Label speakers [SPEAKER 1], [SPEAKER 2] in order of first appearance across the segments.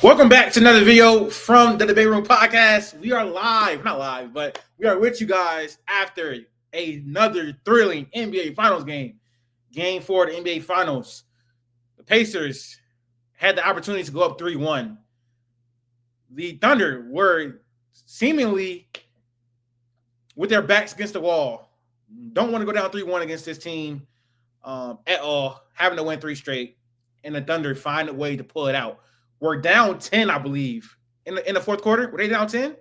[SPEAKER 1] Welcome back to another video from the Debate Room Podcast. We are live, not live, but we are with you guys after another thrilling NBA Finals game. Game 4 of the NBA Finals. The Pacers had the opportunity to go up 3-1. The Thunder were seemingly with their backs against the wall. Don't want to go down 3-1 against this team at all, having to win 3 straight. And the Thunder find a way to pull it out. We're down 10, I believe, in the fourth quarter. Were they down 10?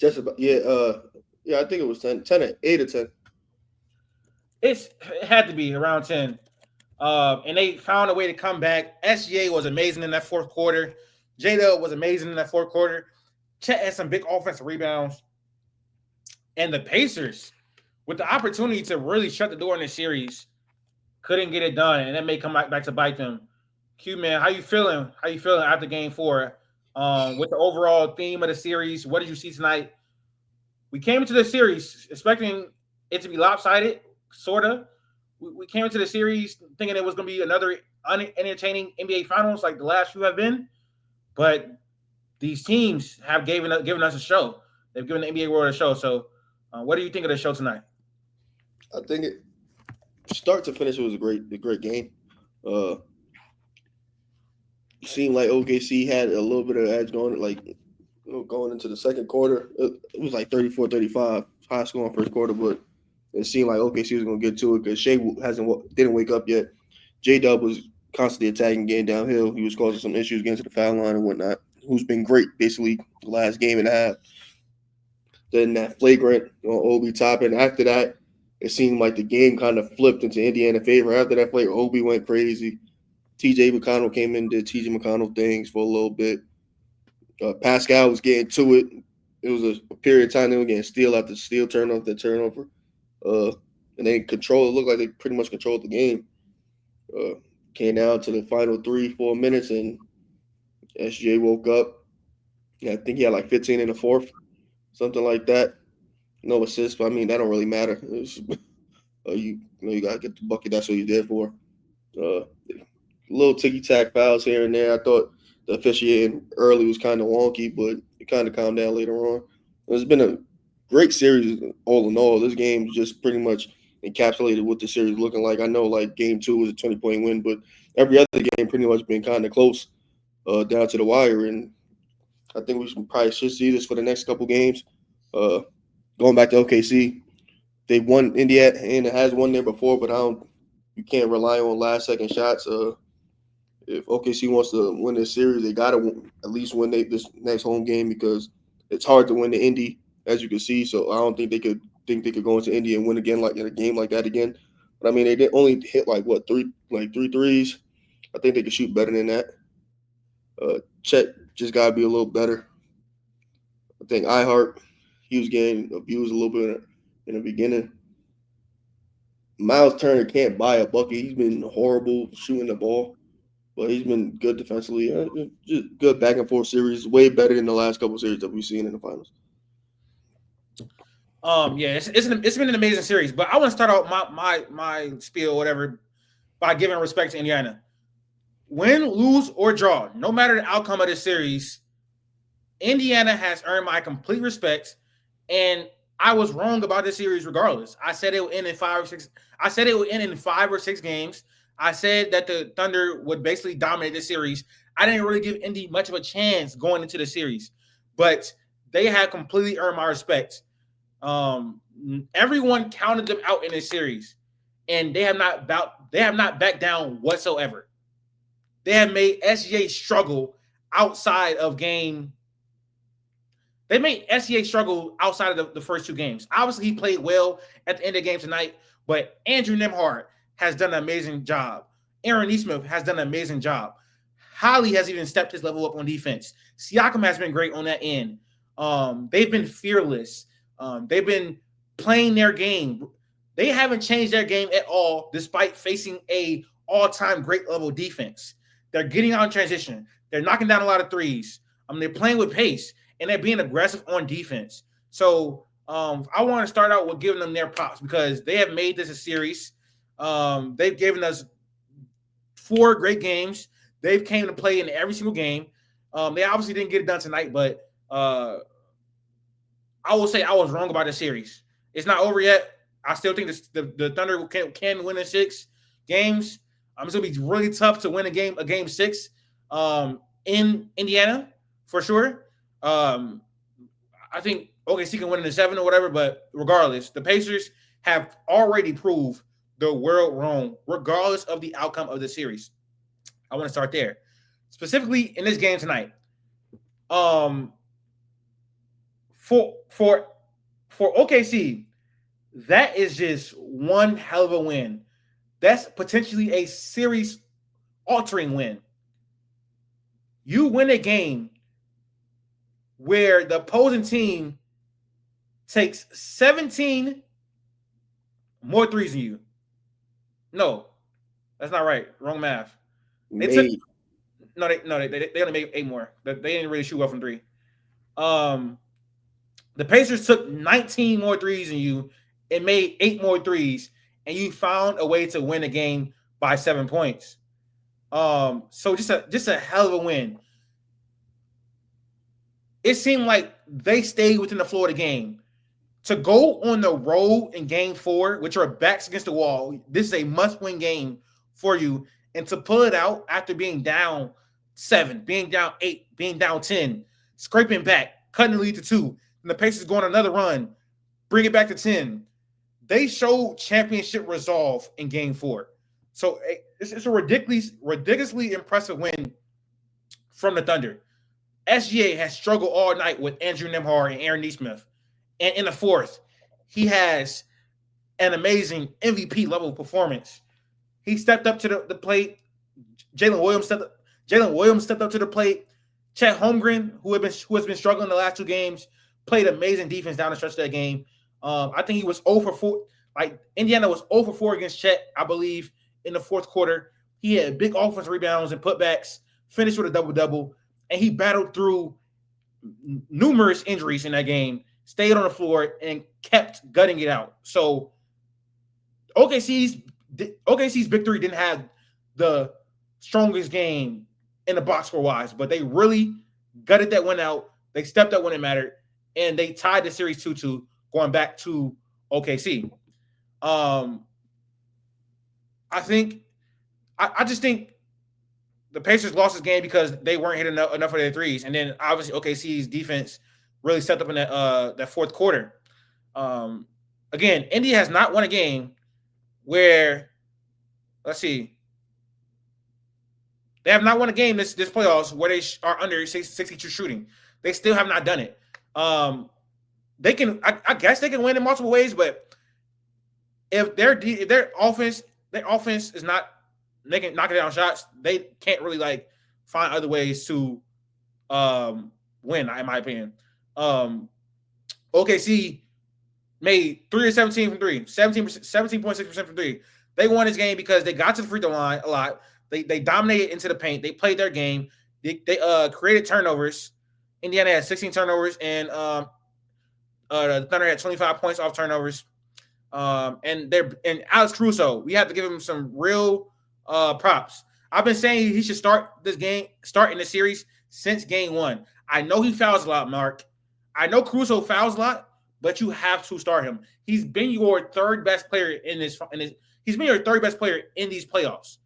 [SPEAKER 2] Just about, yeah. I think it was 10, 8 or 10.
[SPEAKER 1] It had to be around 10. And they found a way to come back. SGA was amazing in that fourth quarter. J-Dub was amazing in that fourth quarter. Chet had some big offensive rebounds. And the Pacers, with the opportunity to really shut the door in the series, couldn't get it done, and that may come back to bite them. Q, man, how you feeling? How you feeling after Game 4? With the overall theme of the series, what did you see tonight? We came into the series expecting it to be lopsided, sort of. We came into the series thinking it was going to be another unentertaining NBA Finals like the last few have been, but these teams have given us a show. They've given the NBA world a show. So, what do you think of the show tonight?
[SPEAKER 2] I think it start to finish. It was a great game. Seemed like OKC had a little bit of edge going into the second quarter. It was like 34-35, high scoring first quarter, but it seemed like OKC was going to get to it because Shea didn't wake up yet. J-Dub was constantly attacking, getting downhill. He was causing some issues getting to the foul line and whatnot. Who's been great basically the last game and a half. Then that flagrant on Obi Toppin. After that, it seemed like the game kind of flipped into Indiana favor. After that flagrant, Obi went crazy. TJ McConnell came in and did TJ McConnell things for a little bit. Pascal was getting to it. It was a period of time they were getting steal after steal, turnover. And they it looked like they pretty much controlled the game. Came down to the final 3-4 minutes, and SGA woke up. Yeah, I think he had like 15 in the fourth, something like that. No assists, but I mean that don't really matter. You gotta get the bucket. That's what he's there for. Little ticky-tack fouls here and there. I thought the officiating early was kind of wonky, but it kind of calmed down later on. It's been a great series all in all. This game just pretty much encapsulated what the series is looking like. I know like Game 2 was a 20-point win, but every other game pretty much been kind of close down to the wire. And I think we should see this for the next couple games. Going back to OKC, they won. Indiana has won there before, but you can't rely on last-second shots. If OKC wants to win this series, they got to at least win this next home game because it's hard to win the Indy, as you can see. So I don't think they could go into Indy and win again like in a game like that again. But I mean, they did only hit three threes. I think they could shoot better than that. Chet just got to be a little better. I think he was getting abused a little bit in the beginning. Miles Turner can't buy a bucket. He's been horrible shooting the ball. But he's been good defensively. Just good back and forth series. Way better than the last couple of series that we've seen in the finals.
[SPEAKER 1] Yeah, it's been an amazing series. But I want to start out my spiel, whatever, by giving respect to Indiana. Win, lose, or draw, no matter the outcome of this series, Indiana has earned my complete respect. And I was wrong about this series regardless. I said it would end in 5 or 6. I said it would end in 5 or 6 games. I said that the Thunder would basically dominate this series. I didn't really give Indy much of a chance going into the series, but they have completely earned my respect. Everyone counted them out in this series, and they have not backed down whatsoever. They have made SGA struggle outside of game. They made SGA struggle outside of the first 2 games. Obviously, he played well at the end of the game tonight, but Andrew Nembhard has done an amazing job. Aaron Nesmith has done an amazing job. Holly has even stepped his level up on defense. Siakam has been great on that end. They've been fearless. They've been playing their game. They haven't changed their game at all, despite facing a all-time great level defense. They're getting out in transition. They're knocking down a lot of threes. They're playing with pace, and they're being aggressive on defense. So I want to start out with giving them their props because they have made this a series. They've given us 4 great games. They've came to play in every single game. They obviously didn't get it done tonight, but I will say I was wrong about the series. It's not over yet. I still think the Thunder can win in 6 games. It's gonna be really tough to win a game 6 in Indiana for sure. Um, I think OKC can win in the 7 or whatever, but regardless, the Pacers have already proved the world wrong, regardless of the outcome of the series. I want to start there, specifically in this game tonight. Um, for for for OKC, that is just one hell of a win. That's potentially a series altering win. You win a game where the opposing team takes 17 more threes than you. No, that's not right. Wrong math. They took
[SPEAKER 2] Made
[SPEAKER 1] they only made 8 more. They didn't really shoot well from three. Um, the Pacers took 19 more threes than you and made 8 more threes, and you found a way to win the game by 7 points. So just a hell of a win. It seemed like they stayed within the flow of the game. To go on the road in game 4, which are backs against the wall, this is a must-win game for you. And to pull it out after being down 7, being down 8, being down 10, scraping back, cutting the lead to 2, and the Pacers going on another run, bring it back to 10. They showed championship resolve in game 4. So it's a ridiculously impressive win from the Thunder. SGA has struggled all night with Andrew Nemhard and Aaron Nesmith. And in the fourth, he has an amazing MVP level performance. He stepped up to the plate. Jalen Williams stepped up to the plate. Chet Holmgren, who has been struggling the last 2 games, played amazing defense down the stretch of that game. I think he was 0 for 4. Like Indiana was 0 for 4 against Chet, I believe, in the fourth quarter. He had big offensive rebounds and putbacks, finished with a double-double, and he battled through numerous injuries in that game, stayed on the floor, and kept gutting it out. So OKC's victory didn't have the strongest game in the box score wise, but they really gutted that one out. They stepped up when it mattered, and they tied the series 2-2 going back to OKC. I just think the Pacers lost this game because they weren't hitting enough of their threes, and then obviously OKC's defense really stepped up in that fourth quarter. Again, Indy has not won a game where, let's see, they have not won a game this playoffs where they are under 62 shooting. They still have not done it. They can, I guess, they can win in multiple ways, but if their offense is not knocking down shots, they can't really like find other ways to win, in my opinion. OKC made 3 of 17 from 3, 17.6% from 3. They won this game because they got to the free throw line a lot. They dominated into the paint. They played their game. They created turnovers. Indiana had 16 turnovers, and the Thunder had 25 points off turnovers. And Alex Caruso, we have to give him some real props. I've been saying he should start in the series since game 1. I know he fouls a lot, Mark. I know Caruso fouls a lot, but you have to start him. He's been your third best player he's been your third best player in these playoffs.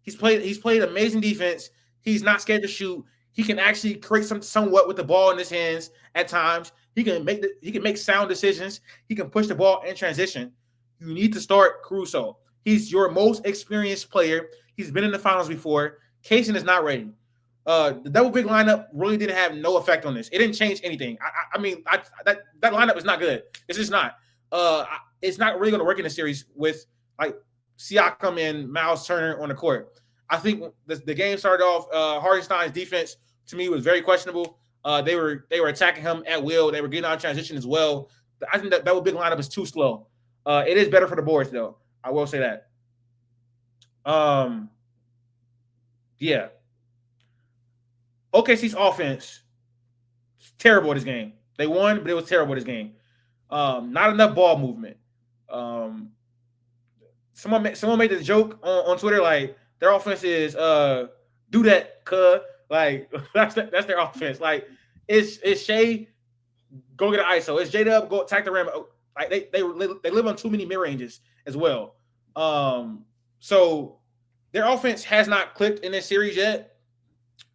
[SPEAKER 1] He's played amazing defense. He's not scared to shoot. He can actually create somewhat with the ball in his hands at times. He can make sound decisions. He can push the ball in transition. You need to start Caruso. He's your most experienced player. He's been in the finals before. Kaysen is not ready. The double big lineup really didn't have no effect on this. It didn't change anything. That lineup is not good. It's just not. It's not really going to work in the series with like Siakam and Miles Turner on the court. I think the game started off. Hardenstein's defense to me was very questionable. They were attacking him at will. They were getting out of transition as well. I think that double big lineup is too slow. It is better for the boards though. I will say that. Yeah. OKC's offense is terrible this game. They won, but it was terrible this game. Not enough ball movement. Someone made the joke on Twitter like their offense is do that, Like that's their offense. Like it's Shea go get an ISO. It's J Dub go attack the rim. Like they live on too many mid ranges as well. So their offense has not clicked in this series yet.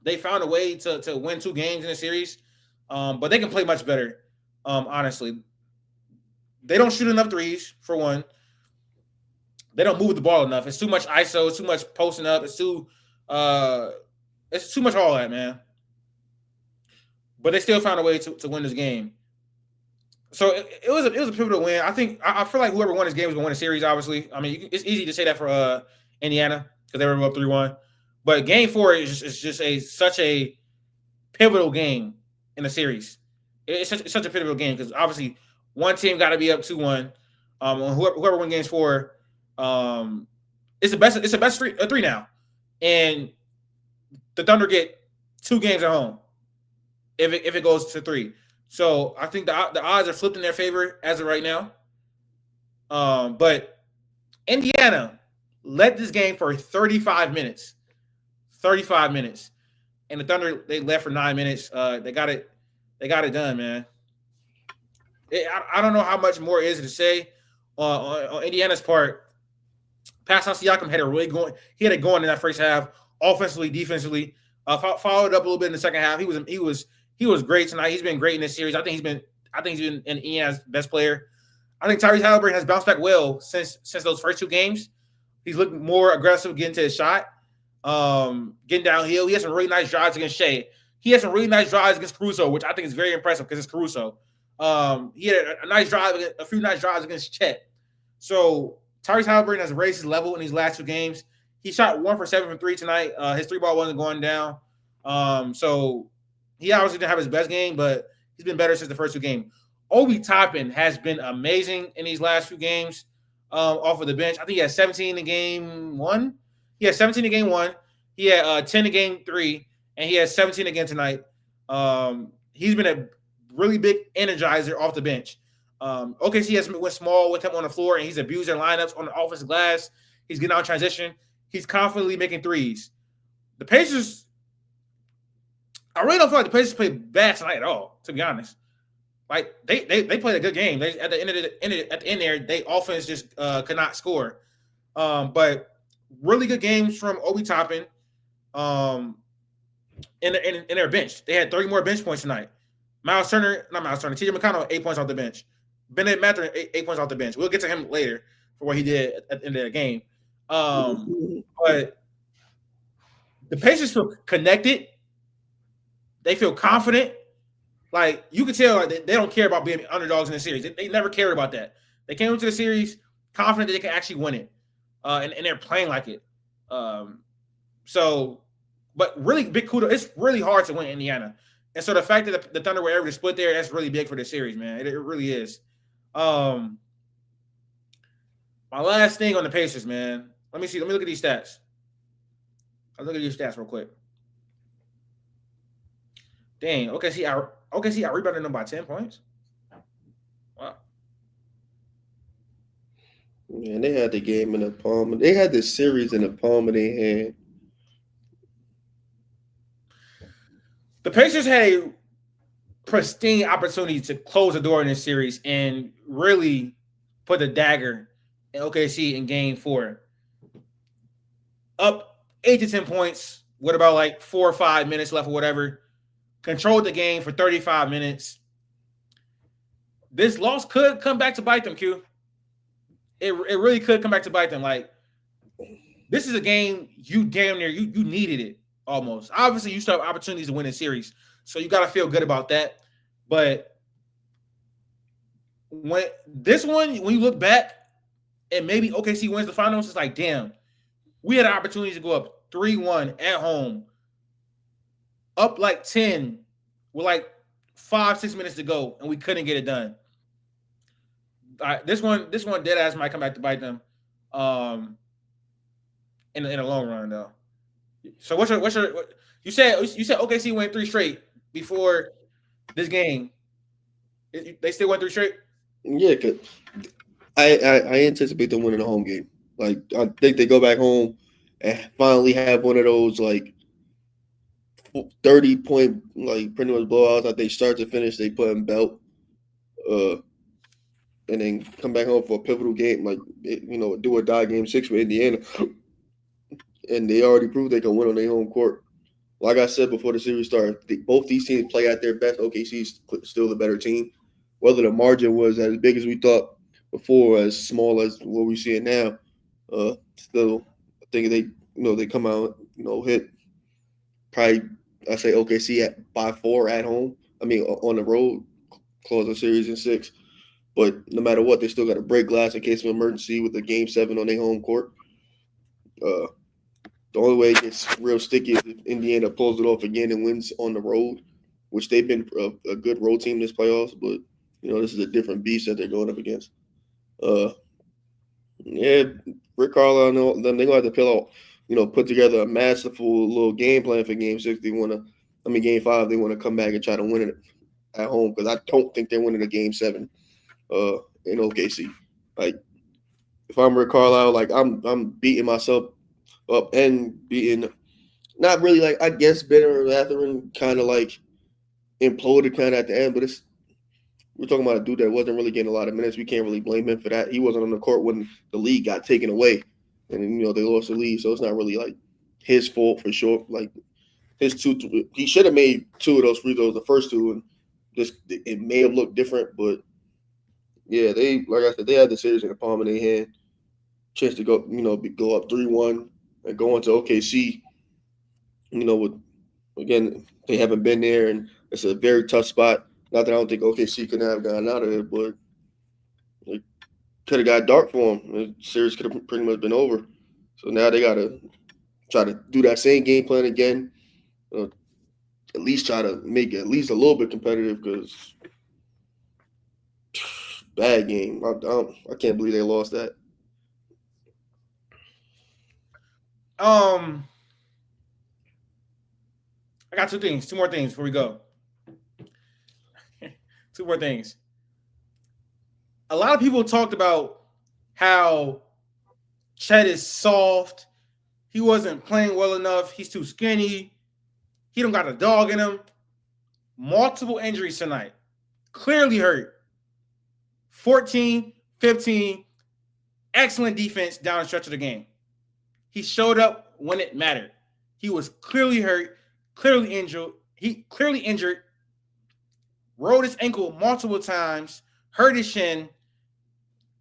[SPEAKER 1] They found a way to win 2 games in the series, but they can play much better. Honestly, they don't shoot enough threes for one. They don't move the ball enough. It's too much ISO. It's too much posting up. Uh, it's too much all that, man. But they still found a way to win this game. So it was a pivotal win. I feel like whoever won this game was going to win the series. Obviously, I mean it's easy to say that for Indiana because they were up 3-1. But Game 4 is just such a pivotal game in the series. It's such a pivotal game because obviously one team got to be up 2-1. Whoever wins Game 4, it's the best. It's the best three now, and the Thunder get 2 games at home if it goes to 3. So I think the odds are flipped in their favor as of right now. But Indiana led this game for 35 minutes. 35 minutes. And the Thunder, they left for 9 minutes. They got it done, man. I don't know how much more is to say on Indiana's part. Pascal Siakam had it going in that first half, offensively, defensively. Followed up a little bit in the second half. He was great tonight. He's been great in this series. I think he's been Indiana's best player. I think Tyrese Halliburton has bounced back well since those first 2 games. He's looked more aggressive getting to his shot, getting downhill. He has some really nice drives against Shea. He has some really nice drives against Caruso, which I think is very impressive because it's Caruso. He had a few nice drives against Chet. So Tyrese Halliburton has raised his level in these last 2 games. He shot 1 for 7 from 3 tonight. His 3-ball wasn't going down. So he obviously didn't have his best game, but he's been better since the first 2 games. Obi Toppin has been amazing in these last few games off of the bench. I think he had 17 in game 1. He had 17 in game 1. He had 10 in game 3, and he has 17 again tonight. He's been a really big energizer off the bench. OKC has went small with him on the floor, and he's abused their lineups on the offensive glass. He's getting out transition. He's confidently making threes. The Pacers, I really don't feel like the Pacers played bad tonight at all, to be honest. Like they played a good game. They at the end there, they offense just could not score. But really good games from Obi Toppin. In their bench, they had 30 more bench points tonight. TJ McConnell 8 points off the bench. Bennett Mather 8 points off the bench. We'll get to him later for what he did at the end of the game. But the Pacers feel connected. They feel confident. Like you can tell, like, they don't care about being underdogs in the series. They never cared about that. They came into the series confident that they can actually win it, and they're playing like it. But really big kudos. It's really hard to win Indiana, and so the fact that the Thunder were able to split there, that's really big for the series, man. It really is. My last thing on the Pacers, man. Let me see. Let me look at these stats. I'll look at these stats real quick. Dang. I rebounded them by 10 points. Wow.
[SPEAKER 2] Man, they had the game in the palm. They had the series in the palm of their hand.
[SPEAKER 1] The Pacers had a pristine opportunity to close the door in this series and really put the dagger in OKC in game 4. Up 8 to 10 points with about like 4 or 5 minutes left or whatever. Controlled the game for 35 minutes. This loss could come back to bite them, Q. It really could come back to bite them. Like, this is a game you damn near, you needed it almost. Obviously, you still have opportunities to win a series, so you got to feel good about that. But when you look back and maybe OKC wins the finals, it's like, damn, we had an opportunity to go up 3-1 at home, up like 10 with like 5-6 minutes to go, and we couldn't get it done. This one dead ass might come back to bite them in the long run though. So what's your you said OKC went 3 straight before this game. They still went 3 straight?
[SPEAKER 2] Yeah, cause I anticipate them winning a home game. Like I think they go back home and finally have one of those like 30-point like pretty much blowouts. I think start to finish they put in belt, uh, and then come back home for a pivotal game like do or die game 6 with Indiana, and they already proved they can win on their home court. Like I said before the series started, both these teams play at their best. OKC is still the better team. Whether the margin was as big as we thought before, as small as what we see it now, still I think they come out hit probably I say OKC at by 4 at home. I mean on the road, close the series in 6. But no matter what, they still got to break glass in case of emergency with the game 7 on their home court. Uh, The only way it gets real sticky is if Indiana pulls it off again and wins on the road, which they've been a good road team this playoffs. But this is a different beast that they're going up against. Uh, yeah, Rick Carlisle and them they're gonna have to put together a masterful little game plan for Game 6. Game 5 they want to come back and try to win it at home because I don't think they're winning a Game 7 in OKC. Like if I'm Rick Carlisle, like I'm beating myself up and beating not really like I guess Ben or Latherin kind of like imploded kind of at the end, but we're talking about a dude that wasn't really getting a lot of minutes. We can't really blame him for that. He wasn't on the court when the lead got taken away, and they lost the lead, so it's not really like his fault for sure. Like his he should have made 2 of those free throws, the first 2, and just it may have looked different, but yeah, they like I said, they had the series in the palm of their hand, chance to go up 3-1 and go into OKC. With again, they haven't been there, and it's a very tough spot. Not that I don't think OKC could have gotten out of it, but it could have got dark for them. The series could have pretty much been over. So now they got to try to do that same game plan again. At least try to make it at least a little bit competitive because bad game. I can't believe they lost that.
[SPEAKER 1] I got 2 more things before we go. 2 more things. A lot of people talked about how Chet is soft. He wasn't playing well enough. He's too skinny. He don't got a dog in him. Multiple injuries tonight. Clearly hurt. 14, 15. Excellent defense down the stretch of the game. He showed up when it mattered. He was clearly hurt, clearly injured. He clearly injured. Rolled his ankle multiple times. Hurt his shin.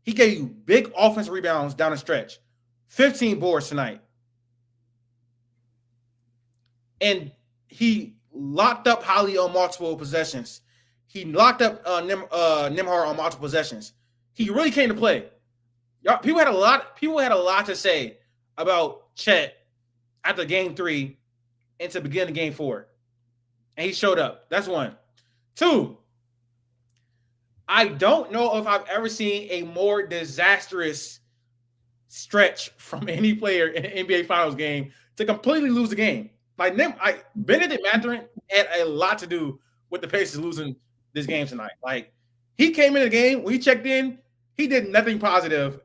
[SPEAKER 1] He gave you big offensive rebounds down the stretch. 15 boards tonight. And he locked up Holly on multiple possessions. He locked up Nembhard on multiple possessions. He really came to play. People had a lot to say about Chet after Game 3 and to begin Game 4. And he showed up. That's 1. 2, I don't know if I've ever seen a more disastrous stretch from any player in an NBA Finals game to completely lose the game. Like Benedict Mathurin had a lot to do with the Pacers losing this game tonight. Like he came in the game, when he checked in, he did nothing positive,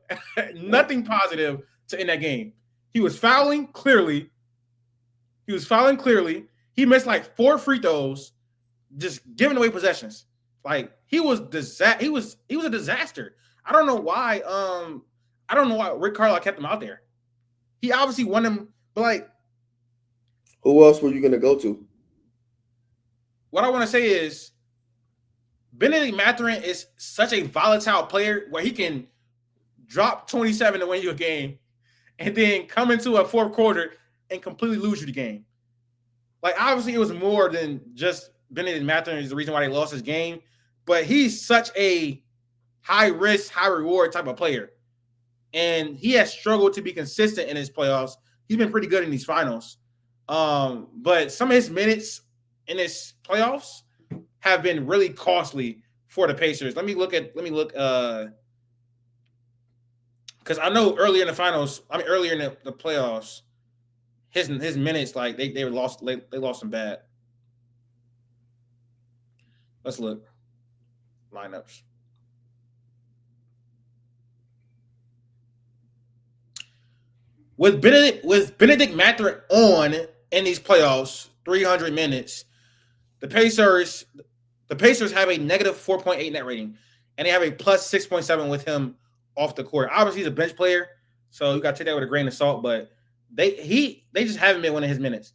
[SPEAKER 1] nothing positive to end that game. He was fouling clearly. He missed like 4 free throws, just giving away possessions. Like he was a disaster. I don't know why. Rick Carlisle kept him out there. He obviously won him, but like,
[SPEAKER 2] who else were you gonna go to?
[SPEAKER 1] What I want to say is, Benedict Mathurin is such a volatile player where he can drop 27 to win you a game, and then come into a 4th quarter and completely lose you the game. Like obviously, it was more than just Benedict Mathurin is the reason why they lost this game, but he's such a high risk, high reward type of player. And he has struggled to be consistent in his playoffs. He's been pretty good in these finals. But some of his minutes in his playoffs have been really costly for the Pacers. Let me look because I know earlier in the playoffs, his minutes, like they lost them bad. Let's look. Lineups. With Benedict Mathurin on in these playoffs, 300 minutes. The Pacers, the Pacers have a negative 4.8 net rating, and they have a plus 6.7 with him off the court. Obviously, he's a bench player, so you got to take that with a grain of salt. But they just haven't been winning his minutes.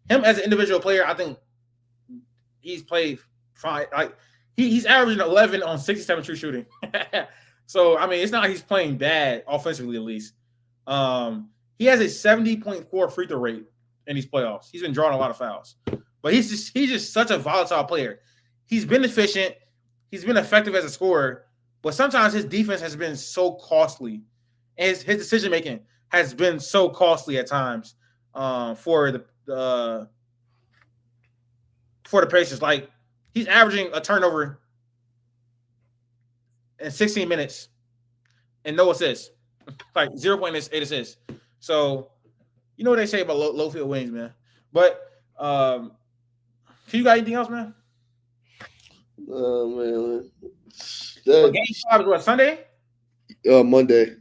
[SPEAKER 1] Him as an individual player, I think he's played fine. Like he's averaging 11 on 67 true shooting. So I mean, it's not like he's playing bad offensively, at least. He has a 70.4 free throw rate in these playoffs. He's been drawing a lot of fouls, but he's just such a volatile player. He's been efficient. He's been effective as a scorer, but sometimes his defense has been so costly, and his decision making has been so costly at times for the Pacers. Like he's averaging a turnover in 16 minutes and no assists, like 0.8 assists. So you know what they say about low field wings, man. But you got anything else, man?
[SPEAKER 2] Oh man,
[SPEAKER 1] Game 5 is what, Sunday?
[SPEAKER 2] Monday.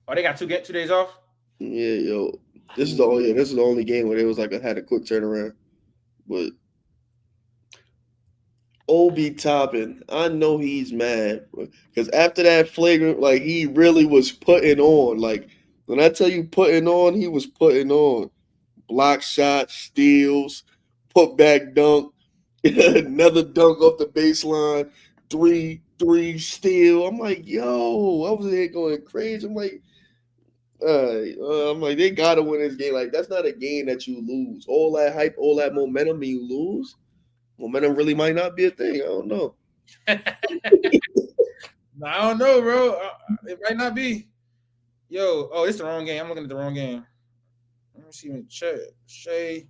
[SPEAKER 1] Oh, they got 2 days off.
[SPEAKER 2] Yeah, yo, this is the only game where it was like I had a quick turnaround, but Obi Toppin, I know he's mad because after that flagrant, like he really was putting on. Like when I tell you putting on, he was putting on. Block shots, steals, put back dunk, another dunk off the baseline, three steal. I'm like, yo, I was there going crazy. I'm like, they gotta win this game. Like that's not a game that you lose. All that hype, all that momentum, and you lose. Momentum really might not be a thing. I don't know.
[SPEAKER 1] I don't know, bro. It might not be. Yo, oh, it's the wrong game. I'm looking at the wrong game. Let me see. Shea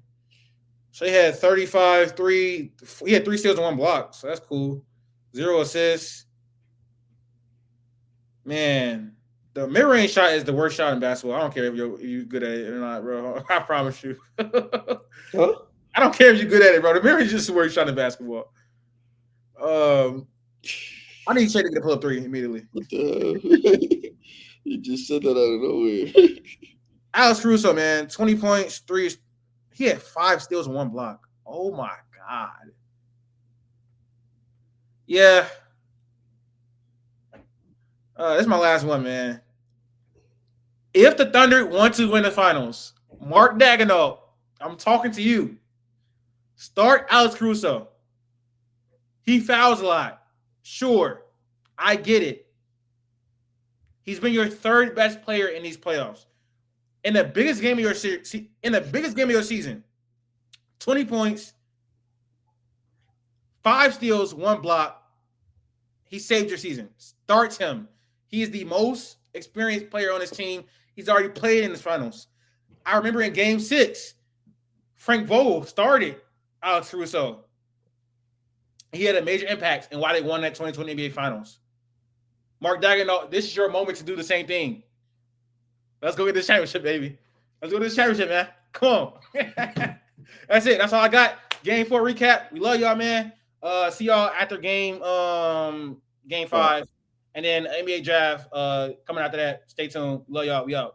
[SPEAKER 1] had 35, 3. He had 3 steals and 1 block, so that's cool. 0 assists. Man, the mid-range shot is the worst shot in basketball. I don't care if you're good at it or not, bro. I promise you.
[SPEAKER 2] Huh?
[SPEAKER 1] I don't care if you're good at it, bro. The mid-range is just the worst shot in basketball. I need Shea to get a pull-up 3 immediately.
[SPEAKER 2] What the You just said that out of nowhere.
[SPEAKER 1] Alex Caruso, man, 20 points, 3. He had 5 steals and 1 block. Oh my God. Yeah. This is my last one, man. If the Thunder want to win the finals, Mark Daigneault, I'm talking to you. Start Alex Caruso. He fouls a lot. Sure. I get it. He's been your 3rd best player in these playoffs. In the biggest game of your season, 20 points, 5 steals, 1 block. He saved your season. Starts him. He is the most experienced player on his team. He's already played in the finals. I remember in Game 6, Frank Vogel started Alex Caruso. He had a major impact in why they won that 2020 NBA Finals. Mark Daigneault, this is your moment to do the same thing. Let's go get this championship, baby. Let's go to this championship, man. Come on. That's it. That's all I got. Game 4 recap. We love y'all, man. See y'all after game 5. And then NBA draft coming after that. Stay tuned. Love y'all. We out.